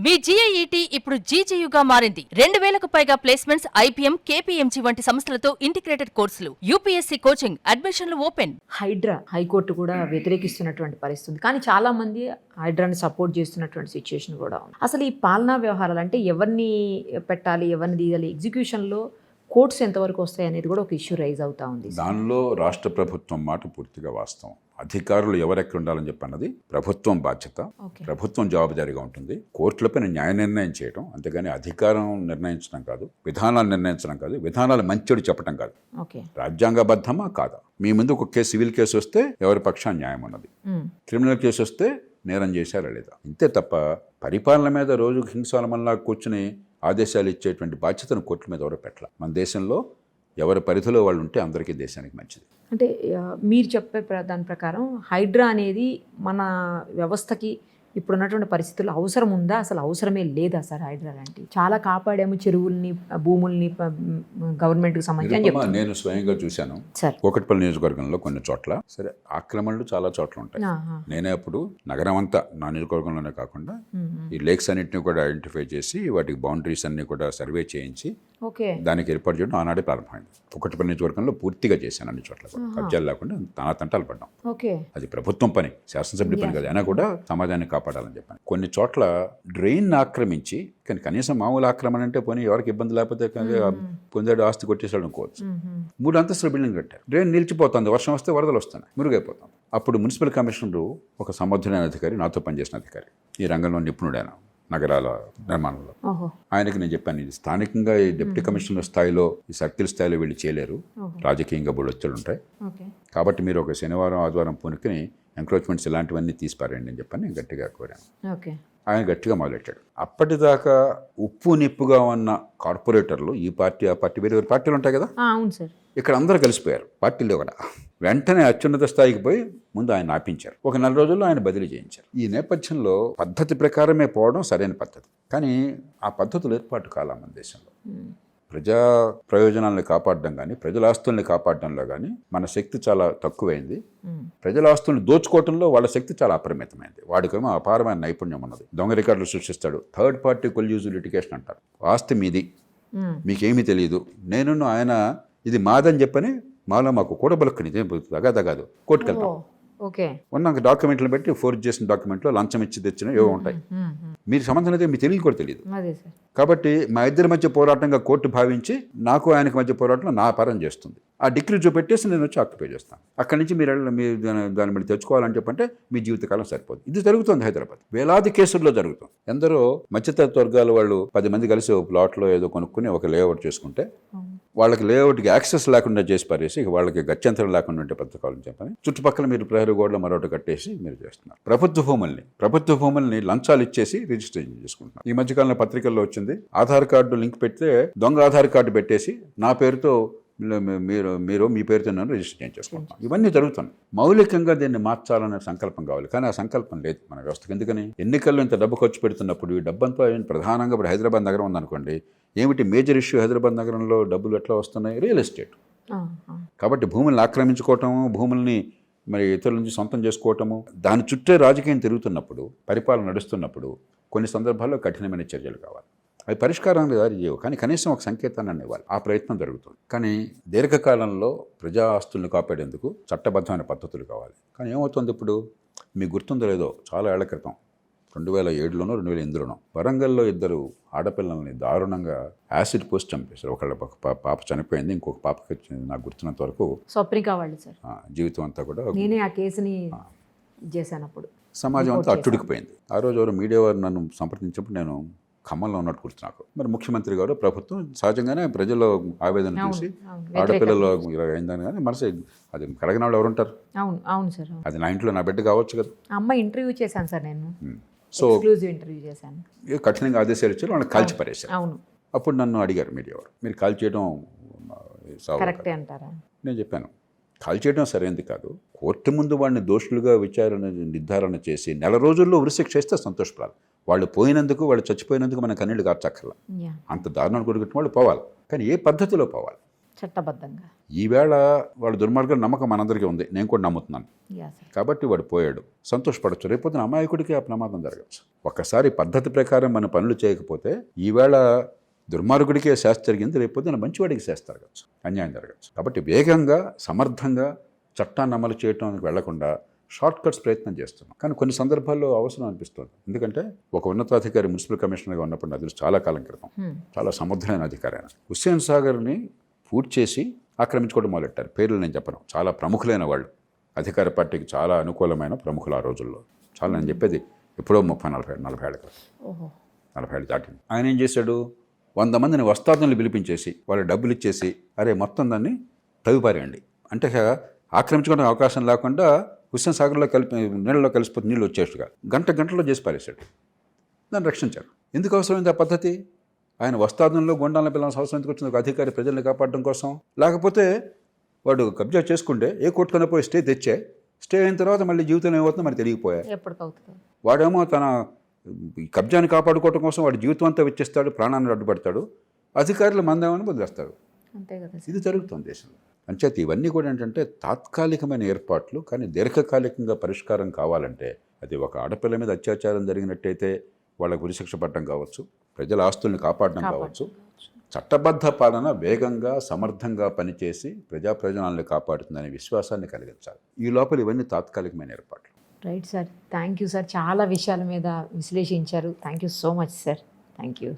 మీ GIET ఇప్పుడు GGUగా మారింది. 2000కు పైగా ప్లేస్మెంట్స్, IPM, KPMG వంటి సంస్థలతో ఇంటిగ్రేటెడ్ కోర్సులు. UPSC కోచింగ్, అడ్మిషన్లు ఓపెన్. హైడ్రా హైకోర్టు కూడా వ్యతిరేకిస్తున్నటువంటి పరిస్థితి, కానీ చాలా మంది హైడ్రాని సపోర్ట్ చేస్తున్నటువంటి సిచ్యుయేషన్ కూడా ఉంది. అసలు ఈ పాలనా వ్యవహారాలు అంటే ఎవరిని పెట్టాలి, ఎవరిని తీయాలి, ఎగ్జిక్యూషన్లో కోర్ట్స్ ఎంతవరకు వస్తాయి అనేది కూడా ఒక ఇష్యూ రైజ్ అవుతా ఉంది. దానిలో రాష్ట్ర ప్రభుత్వం మాట పూర్తిగా వాస్తవం. అధికారులు ఎవరెక్కడ ఉండాలని చెప్పన్నది ప్రభుత్వం బాధ్యత, ప్రభుత్వం జవాబుదారీగా ఉంటుంది. కోర్టులపైన న్యాయ నిర్ణయం చేయడం, అంతేగాని అధికారం నిర్ణయించడం కాదు, విధానాలు నిర్ణయించడం కాదు, విధానాలు మంచిడు చెప్పడం కాదు. రాజ్యాంగబద్ధమా కాదా? మీ ముందు ఒక సివిల్ కేసు వస్తే ఎవరి పక్షాన న్యాయం ఉన్నది, క్రిమినల్ కేసు వస్తే నేరం చేశారా లేదా, ఇంతే తప్ప పరిపాలన మీద రోజు హింసాలమల్లా కూర్చుని ఆదేశాలు ఇచ్చేటువంటి బాధ్యతను కోర్టుల మీద ఎవరో పెట్టాల. మన దేశంలో ఎవరి పరిధిలో వాళ్ళు ఉంటే అందరికీ దేశానికి మంచిది. అంటే మీరు చెప్పే దాని ప్రకారం హైడ్రా అనేది మన వ్యవస్థకి ఇప్పుడున్నటువంటి పరిస్థితుల్లో అవసరం ఉందా, అసలు అవసరమే లేదా సార్? హైడ్రా లాంటి చాలా కాపాడాము, చెరువుల్ని, భూముల్ని గవర్నమెంట్కి సంబంధించి నేను స్వయంగా చూశాను. కూకట్పల్లి నియోజకవర్గంలో కొన్ని చోట్ల సరే ఆక్రమణలు చాలా చోట్ల ఉంటాయి. నేనే అప్పుడు నగరం అంతా నా నియోజకవర్గంలోనే కాకుండా ఈ లేక్స్ అన్నింటినీ కూడా ఐడెంటిఫై చేసి వాటికి బౌండరీస్ అన్ని కూడా సర్వే చేయించి దానికి ఏర్పాటు చేయడం ఆనాడే ప్రారంభమైంది. కూకట్పల్లి నియోజకవర్గంలో పూర్తిగా చేశాను. అన్ని చోట్ల కబ్జాలు లేకుండా తంటాలు పడ్డాం. అది ప్రభుత్వం పని, శాసనసభ్యుడి పని కాదు. అయినా కూడా సమాజాన్ని కాపాడాలని చెప్పాను. కొన్ని చోట్ల డ్రైన్ ఆక్రమించి, కానీ కనీసం మామూలు ఆక్రమణ అంటే పోనీ ఎవరికి ఇబ్బంది లేకపోతే పొందాడు ఆస్తి కొట్టేసాడు అనుకోవచ్చు. 3 అంతస్తుల బిల్డింగ్ కట్టారు. డ్రైన్ నిలిచిపోతుంది, వర్షం వస్తే వరదలు వస్తున్నాయి, మురుగైపోతాం. అప్పుడు మున్సిపల్ కమిషనరు ఒక సమర్థుడైన అధికారి, నాతో పనిచేసిన అధికారి, ఈ రంగంలో నిపుణుడైన నగరాల నిర్మాణంలో, ఆయనకి నేను చెప్పాను, ఇది స్థానికంగా ఈ డిప్యూటీ కమిషనర్ స్థాయిలో, ఈ సర్కిల్ స్థాయిలో వీళ్ళు చేయలేరు, రాజకీయంగా బుడొచ్చులు ఉంటాయి, కాబట్టి మీరు ఒక శనివారం ఆదివారం పూనుకుని ఎంక్రోచ్మెంట్స్ ఇలాంటివన్నీ తీసిపారండి అని చెప్పని నేను గట్టిగా కోరాను. ఆయన గట్టిగా మొదలెట్టాడు. అప్పటిదాకా ఉప్పు నిప్పుగా ఉన్న కార్పొరేటర్లు, ఈ పార్టీ ఆ పార్టీ, వేరే వేరే పార్టీలు ఉంటాయి కదా, ఇక్కడ అందరూ కలిసిపోయారు పార్టీలో కూడా. వెంటనే అత్యున్నత స్థాయికి పోయి ముందు ఆయన ఆపించారు. ఒక 4 రోజుల్లో ఆయన బదిలీ చేయించారు. ఈ నేపథ్యంలో పద్ధతి ప్రకారమే పోవడం సరైన పద్ధతి, కానీ ఆ పద్ధతులు ఏర్పాటు కాలా మన దేశంలో. ప్రజా ప్రయోజనాలను కాపాడడం కానీ, ప్రజల ఆస్తుల్ని కాపాడడంలో కానీ మన శక్తి చాలా తక్కువైంది. ప్రజల ఆస్తుల్ని దోచుకోవడంలో వాళ్ళ శక్తి చాలా అపరిమితమైంది. వాడికేమో అపారమైన నైపుణ్యం ఉన్నది. దొంగ రికార్డులు సృష్టిస్తాడు. థర్డ్ పార్టీ కొల్యూజివ్ లిటిగేషన్ అంటారు. ఆస్తి మీది, మీకేమీ తెలియదు, నేను ఆయన ఇది మాదని చెప్పని మాలో మాకు కూడా బలుక్కుని తగదు కోర్టుకెళ్తాం. ఉన్నాక డాక్యుమెంట్లు పెట్టి ఫోర్జ్ చేసిన డాక్యుమెంట్లో లంచం ఇచ్చి తెచ్చిన ఏవో ఉంటాయి. మీరు సంబంధం అయితే మీకు తెలియదు కూడా తెలియదు. కాబట్టి మా ఇద్దరి మధ్య పోరాటంగా కోర్టు భావించి నాకు ఆయనకి మధ్య పోరాటంలో నా పరం చేస్తుంది. ఆ డిగ్రీ చూపెట్టేసి నేను వచ్చి ఆక్యుపై చేస్తాను. అక్కడి నుంచి మీరు దాన్ని మీరు తెచ్చుకోవాలని చెప్పంటే మీ జీవితకాలం సరిపోదు. ఇది జరుగుతుంది హైదరాబాద్, వేలాది కేసుల్లో జరుగుతుంది. ఎందరో మధ్యతరగతి వర్గాల వాళ్ళు 10 మంది కలిసి ఒక ప్లాట్లో ఏదో కొనుక్కుని ఒక లేఅవుట్ చేసుకుంటే వాళ్ళకి లేఅవుట్కి యాక్సెస్ లేకుండా చేసి పారేసి వాళ్ళకి గత్యంతరం లేకుండా ఉంటే పథకాలని చెప్పని చుట్టుపక్కల మీరు ప్రహరీ గోడలో మరొకటి కట్టేసి మీరు చేస్తున్నారు. ప్రభుత్వ భూముల్ని లంచాలు ఇచ్చేసి రిజిస్ట్రేషన్ చేసుకుంటున్నారు. ఈ మధ్యకాలంలో పత్రికల్లో వచ్చింది, ఆధార్ కార్డు లింక్ పెడితే దొంగ ఆధార్ కార్డు పెట్టేసి నా పేరుతో మీరు మీ పేరుతో నన్ను రిజిస్టర్ చేసుకుంటున్నాం. ఇవన్నీ జరుగుతున్నాయి. మౌలికంగా దీన్ని మార్చాలనే సంకల్పం కావాలి, కానీ ఆ సంకల్పం లేదు మన వ్యవస్థకు. ఎందుకని? ఎన్నికల్లో ఇంత డబ్బు ఖర్చు పెడుతున్నప్పుడు ఈ డబ్బంతా ప్రధానంగా ఇప్పుడు హైదరాబాద్ నగరం ఉందనుకోండి, ఏమిటి మేజర్ ఇష్యూ హైదరాబాద్ నగరంలో డబ్బులు ఎట్లా వస్తున్నాయి? Real estate. కాబట్టి భూములను ఆక్రమించుకోవటము, భూముల్ని మరి ఇతరుల నుంచి సొంతం చేసుకోవటము, దాని చుట్టే రాజకీయం తిరుగుతున్నప్పుడు, పరిపాలన నడుస్తున్నప్పుడు కొన్ని సందర్భాల్లో కఠినమైన చర్యలు కావాలి. అవి పరిష్కారానికి దారి చేయవు, కానీ కనీసం ఒక సంకేతాన్ని ఇవ్వాలి. ఆ ప్రయత్నం జరుగుతుంది. కానీ దీర్ఘకాలంలో ప్రజా ఆస్తుల్ని కాపాడేందుకు చట్టబద్ధమైన పద్ధతులు కావాలి. కానీ ఏమవుతుంది ఇప్పుడు, మీకు గుర్తుందో లేదో, చాలా ఏళ్ల క్రితం 2007లోనో 2008లోనో వరంగల్లో 2 ఆడపిల్లల్ని దారుణంగా యాసిడ్ పోసి చంపేశారు. ఒకళ్ళ పాప చనిపోయింది, ఇంకొక పాపకి నాకు గుర్తున్నంత వరకు జీవితం అంతా కూడా నేనే ఆ కేసుని చేశానప్పుడు సమాజం అంతా అట్టుడికిపోయింది. ఆ రోజు ఎవరు మీడియా వారు నన్ను సంప్రదించినప్పుడు నేను ఖమ్మంలో ఉన్నట్టు గుర్తు నాకు. మరి ముఖ్యమంత్రి గారు, ప్రభుత్వం సహజంగానే ప్రజల్లో ఆవేదన చూసి ఆడపిల్లలు అయిందని, కానీ మనసు అది కడగిన వాళ్ళు ఎవరుంటారు? అది నా ఇంట్లో నా బిడ్డ కావచ్చు కదా. అమ్మ ఇంటర్వ్యూ చేశాను సార్ నేను. సో ఇంటర్వ్యూ చేశాను. కఠినంగా ఆదేశాలు ఇచ్చారు, వాళ్ళని కాల్చి పారేశారు. అప్పుడు నన్ను అడిగారు మీడియా వారు, మీరు కాల్ చేయడం కరెక్టే అంటారా? నేను చెప్పాను, కాల్ చేయడం సరైనది కాదు. కోర్టు ముందు వాడిని దోషులుగా నిర్ధారణ చేసి 4 రోజుల్లో ఉరిశిక్ష చేస్తే సంతోషపడాలి. వాళ్ళు పోయినందుకు, వాళ్ళు చచ్చిపోయినందుకు మనం కన్నీళ్ళు కార్చక్కర్లా. అంత దారుణాలు కొడుకున్న వాళ్ళు పోవాలి, కానీ ఏ పద్ధతిలో పోవాలి? చట్టబద్ధంగా. ఈవేళ వాడు దుర్మార్గం నమ్మకం మనందరికీ ఉంది, నేను కూడా నమ్ముతున్నాను. Yeah sir. కాబట్టి వాడు పోయాడు, సంతోషపడచ్చు. రేపొద్దున అమాయకుడికి ఆ ప్రమాదం జరగచ్చు. ఒక్కసారి పద్ధతి ప్రకారం మన పనులు చేయకపోతే ఈవేళ దుర్మార్గుడికే శాస్తి జరిగింది, రేపొద్దున మంచివాడికి శాస్తి జరగచ్చు, అన్యాయం జరగచ్చు. కాబట్టి వేగంగా సమర్థంగా చట్టాన్ని అమలు చేయడానికి వెళ్లకుండా షార్ట్ కట్స్ ప్రయత్నం చేస్తున్నాం. కానీ కొన్ని సందర్భాల్లో అవసరం అనిపిస్తుంది. ఎందుకంటే ఒక ఉన్నతాధికారి మున్సిపల్ కమిషనర్గా ఉన్నప్పుడు నాకు తెలుసు, చాలా కాలం క్రితం, చాలా సముద్రమైన అధికారి ఆయన హుస్సేన్ సాగర్ని పూర్తి చేసి ఆక్రమించుకోవడం మొదలెట్టారు. పేర్లు నేను చెప్పను, చాలా ప్రముఖులైన వాళ్ళు, అధికార పార్టీకి చాలా అనుకూలమైన ప్రముఖులు ఆ రోజుల్లో. చాలా నేను చెప్పేది ఎప్పుడో 30-40 ఏళ్ళ క్రితం, 40 ఏళ్ళు దాటింది. ఆయన ఏం చేశాడు, 100 మందిని వస్తాదులను పిలిపించేసి వాళ్ళు డబ్బులు ఇచ్చేసి, అరే మొత్తం దాన్ని తవ్విపారేయండి అంటే, ఆక్రమించుకోవడానికి అవకాశం లేకుండా హుస్సేన్ సాగర్లో నీళ్ళలో కలిసిపోతే నీళ్ళు వచ్చేట్టుగా గంటలో చేసి పారేశాడు. దాన్ని రక్షించారు. ఎందుకు అవసరమైంది ఆ పద్ధతి? ఆయన వస్తాదంలో గుండాలను పిల్లల అవసరం ఎందుకు వచ్చింది? ఒక అధికారి ప్రజల్ని కాపాడడం కోసం. లేకపోతే వాడు కబ్జా చేసుకుంటే ఏ కోర్టుకైనా పోయి స్టే తెచ్చే, స్టే అయిన తర్వాత మళ్ళీ జీవితం ఏమవుతుందో మరి తెలియకపోయారు. వాడేమో తన కబ్జాని కాపాడుకోవడం కోసం వాడి జీవితం అంతా వెచ్చిస్తాడు, ప్రాణాన్ని అడ్డుపడతాడు, అధికారులు మందేమని వదిలేస్తాడు. ఇది జరుగుతుంది దేశంలో. అంచేత ఇవన్నీ కూడా ఏంటంటే తాత్కాలికమైన ఏర్పాట్లు, కానీ దీర్ఘకాలికంగా పరిష్కారం కావాలంటే అది ఒక ఆడపిల్ల మీద అత్యాచారం జరిగినట్టయితే వాళ్ళకు ఉరిశిక్ష పడడం కావచ్చు, ప్రజల ఆస్తుల్ని కాపాడడం కావచ్చు, చట్టబద్ధ పాలన వేగంగా సమర్థంగా పనిచేసి ప్రజాప్రయోజనాలను కాపాడుతుందనే విశ్వాసాన్ని కలిగించాలి. ఈ లోపల ఇవన్నీ తాత్కాలికమైన ఏర్పాట్లు. Right sir, thank you sir. చాలా విషయాల మీద విశ్లేషించారు. Thank you so much sir. Thank you.